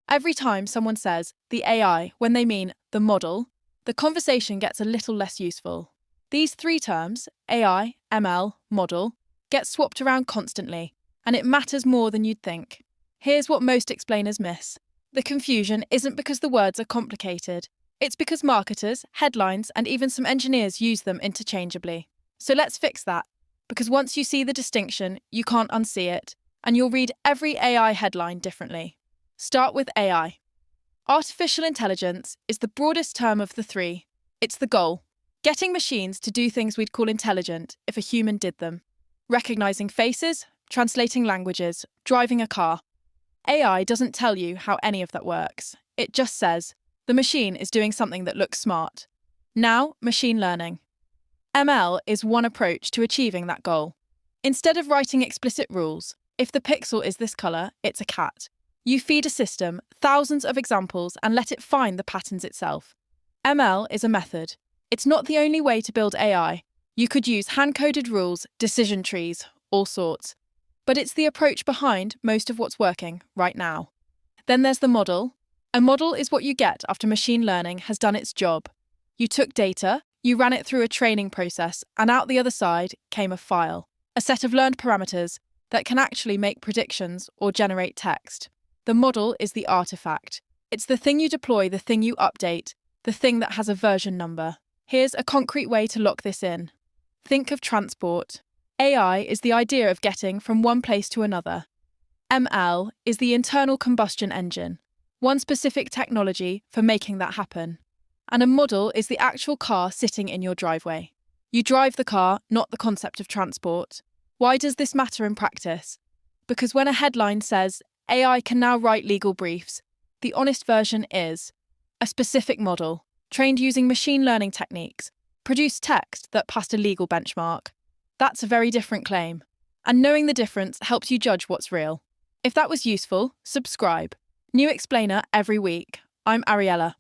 Every time someone says the AI when they mean the model, the conversation gets a little less useful. These three terms, AI, ML, model, get swapped around constantly, and it matters more than you'd think. Here's what most explainers miss. The confusion isn't because the words are complicated. It's because marketers, headlines, and even some engineers use them interchangeably. So let's fix that, because once you see the distinction, you can't unsee it, and you'll read every AI headline differently. Start with AI. Artificial intelligence is the broadest term of the three. It's the goal. Getting machines to do things we'd call intelligent if a human did them. Recognizing faces, translating languages, driving a car. AI doesn't tell you how any of that works. It just says, the machine is doing something that looks smart. Now, machine learning. ML is one approach to achieving that goal. Instead of writing explicit rules, if the pixel is this color, it's a cat. You feed a system thousands of examples and let it find the patterns itself. ML is a method. It's not the only way to build AI. You could use hand-coded rules, decision trees, all sorts. But it's the approach behind most of what's working right now. Then there's the model. A model is what you get after machine learning has done its job. You took data, you ran it through a training process, and out the other side came a file, a set of learned parameters that can actually make predictions or generate text. The model is the artifact. It's the thing you deploy, the thing you update, the thing that has a version number. Here's a concrete way to lock this in. Think of transport. AI is the idea of getting from one place to another. ML is the internal combustion engine, one specific technology for making that happen. And a model is the actual car sitting in your driveway. You drive the car, not the concept of transport. Why does this matter in practice? Because when a headline says, AI can now write legal briefs, the honest version is a specific model, trained using machine learning techniques, produced text that passed a legal benchmark. That's a very different claim. And knowing the difference helps you judge what's real. If that was useful, subscribe. New explainer every week. I'm Ariella.